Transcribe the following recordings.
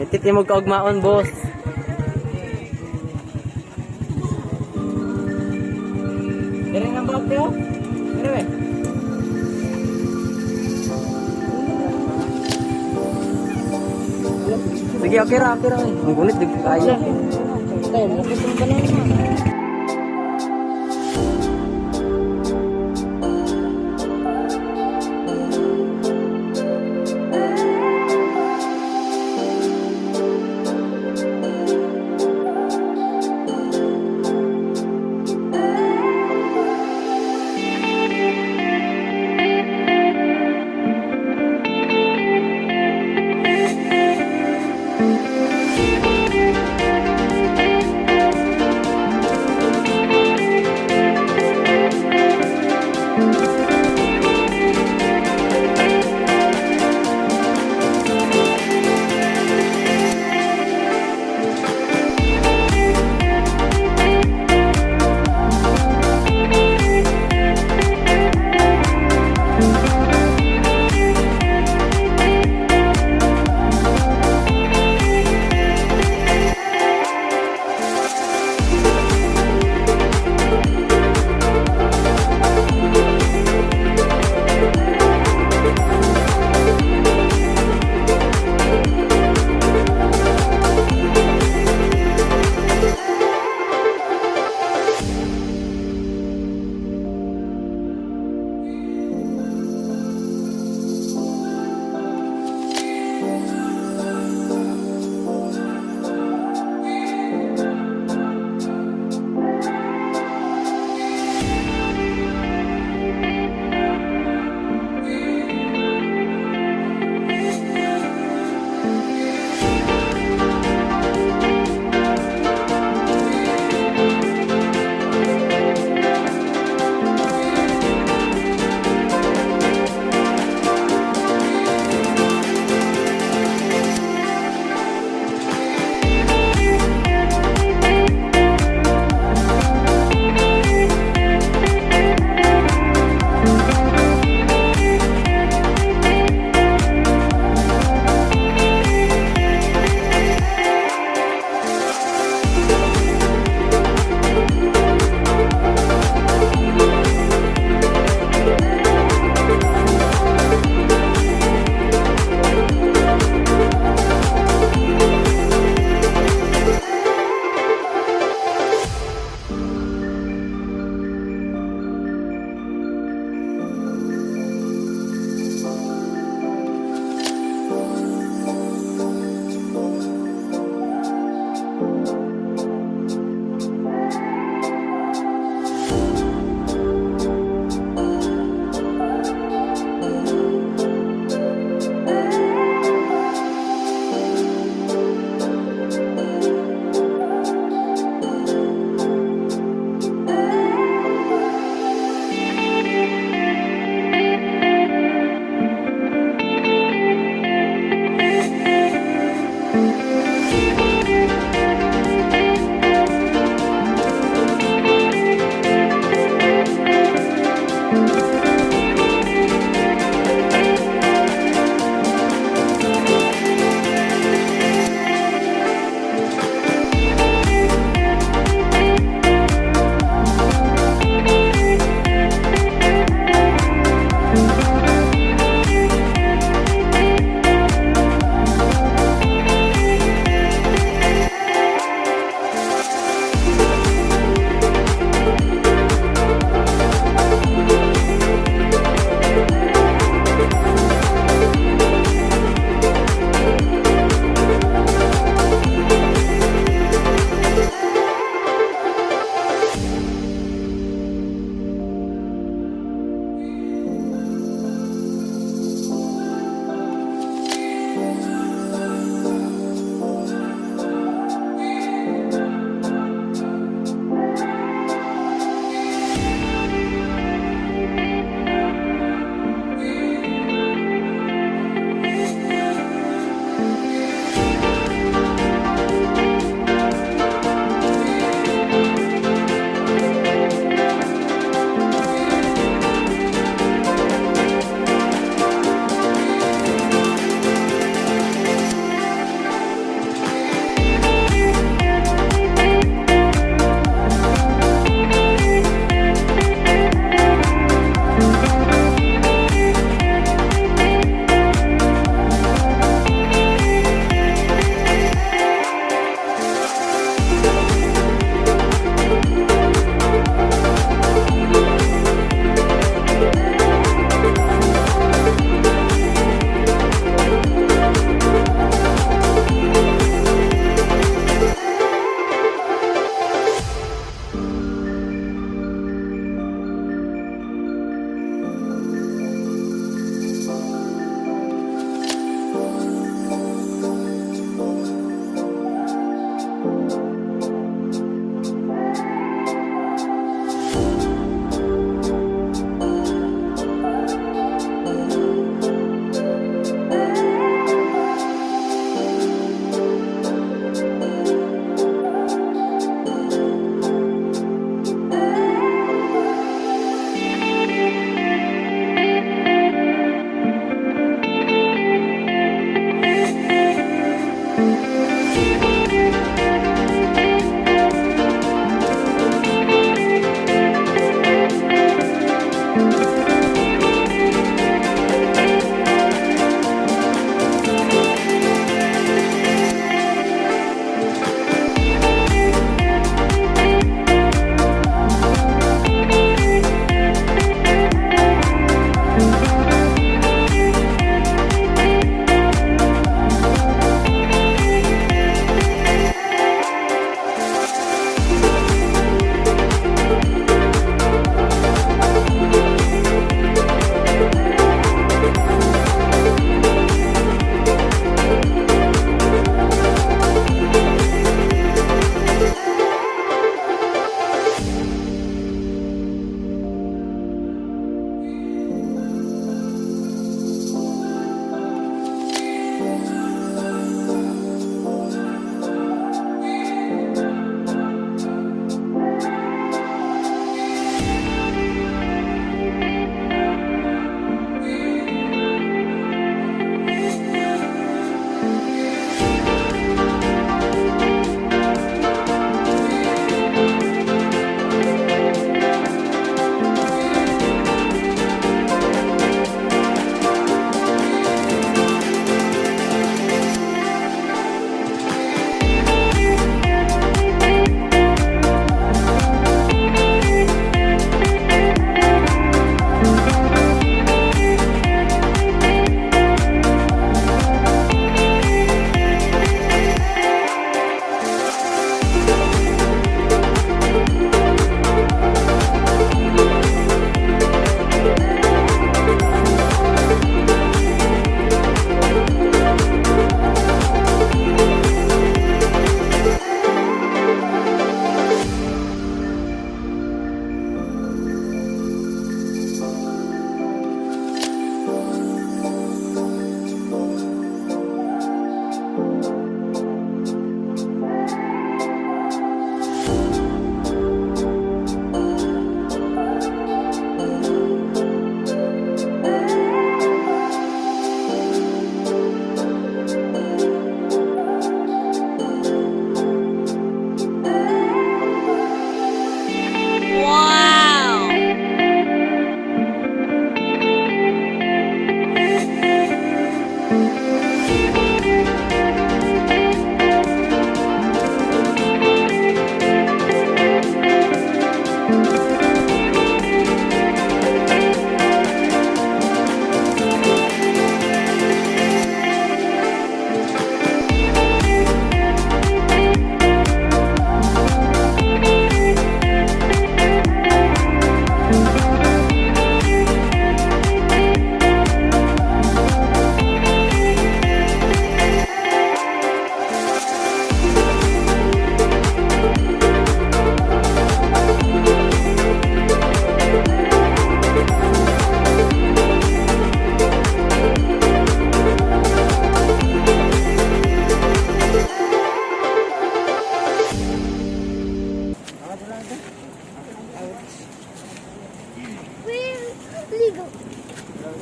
Itit yung magkaugmaon, boss. Dere nga ba kayo? Dere. Sige, okay ra. Ang gunit, di kaya. Tayo, nakitong ka naman.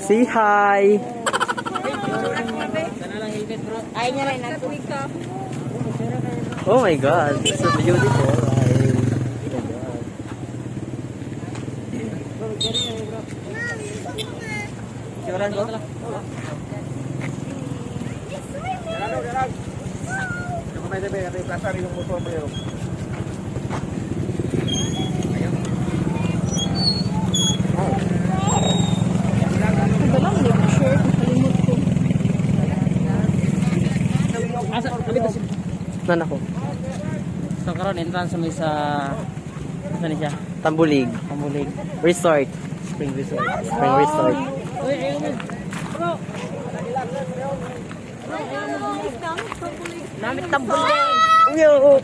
Say hi. Ay niya rin ako. Oh my God, it's so beautiful. Ay. Simulan ko? Dalang live shirt. Kalimut ko. Nan ako. So karon entrance mo sa saan siya? Tambulig. Pamulig. Resort. Spring Resort. Spring Resort. Namit tambulig. Yo!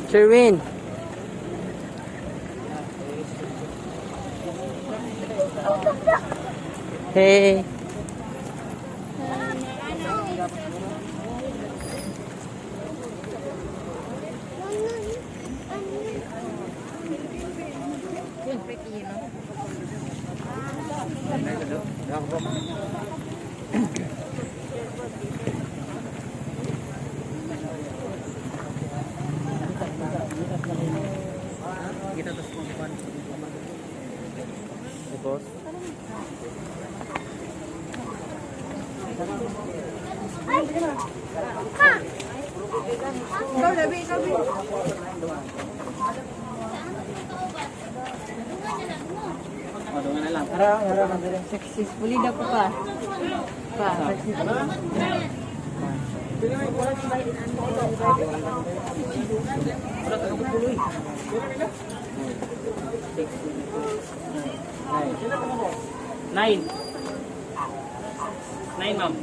Sherwin. Hey. Kita terus pengumuman. Boss. Madungan na lang. Successfully daw ko pa. Nine. Nine, ma'am.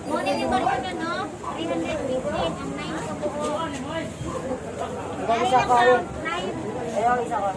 Morning yung balik na, no? 315. Ang 9 sa buo. Isa ka rin. 9. Ayaw, isa ka.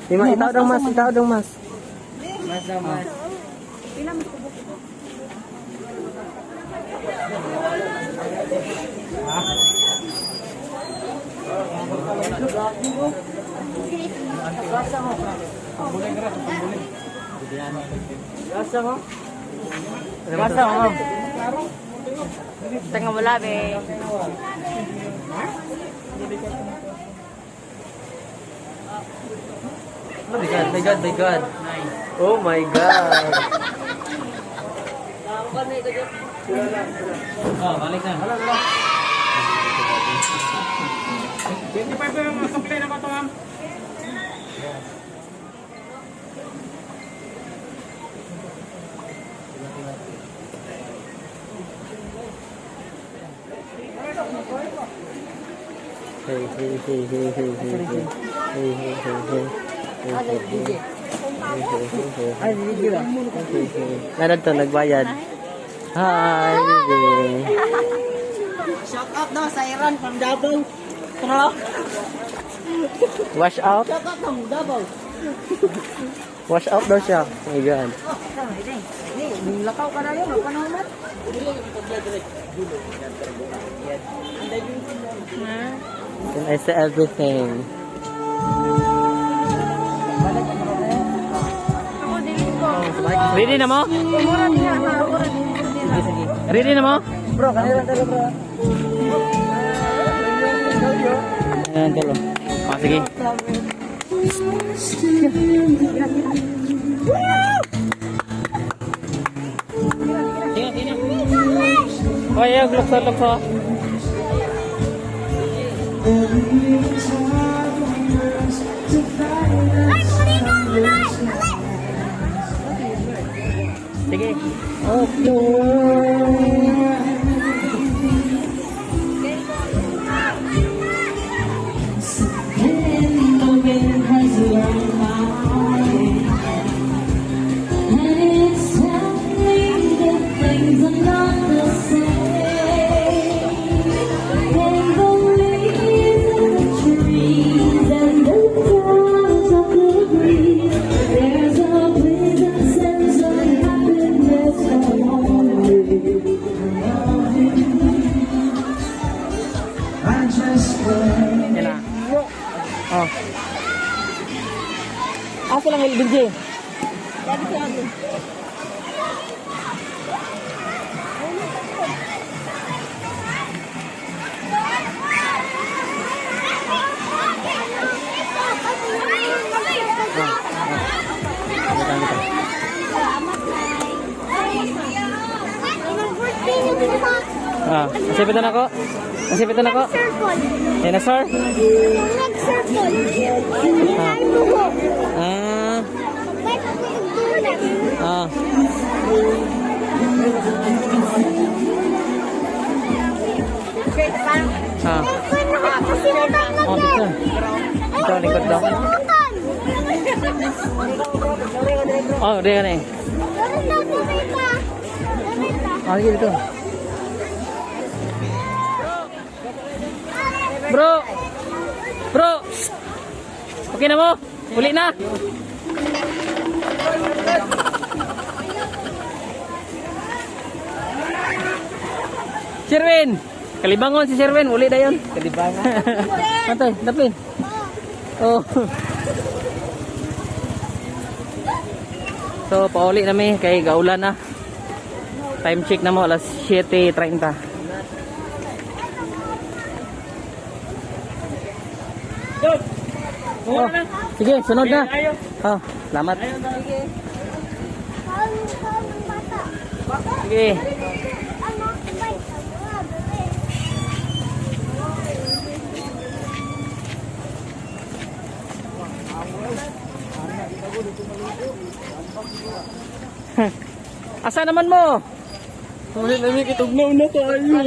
Lima, itaw dong mas, itaw dong mas. Gasa mo? Gasa mo. Tengah bola be. Oh my God, my God, my God. Oh my God. Oh, balik na. 25 yung supply na ba ito, ma'am? Hey, hey, hey, hey, hey, hey, hey. Hey, hey, hey, hey. Hey, hey, hey. Ay, video ba? Hey, hey. Meron to, nagbayad. Hi, baby. Shout out daw sa Iran from Davao. Ano? Wash out? Shout out from Davao. Wash out daw siya. Oh my God. Ni, lakaw ka na yun, panahon. And I see everything. Ready na mo? Ready na mo? Bro, kanila talo bro. Ayan, tolo. Sige. Oh, yeah, lukso. Sige. Yan na. Oh. Asa lang LBJ? Nasipitan ako. Circle. Dinosaur? Next circle. May buho. May pagdulan. Kasi utang na Oh, dito. Ito, likod daw. Oh, dia kan eh. Oh, dito. Bro. Okay na mo? Uli na. Sherwin. Kalibangon si Sherwin, uli na yun. Kalibangan. Antay, dapin. Oh. So, pauli namin kay gaulan na. Time check na mo, alas 7:30. Oh, sige, sunod na. Oh, salamat. Sige. Asa naman mo? Sulit na may kitugnaw na tayo.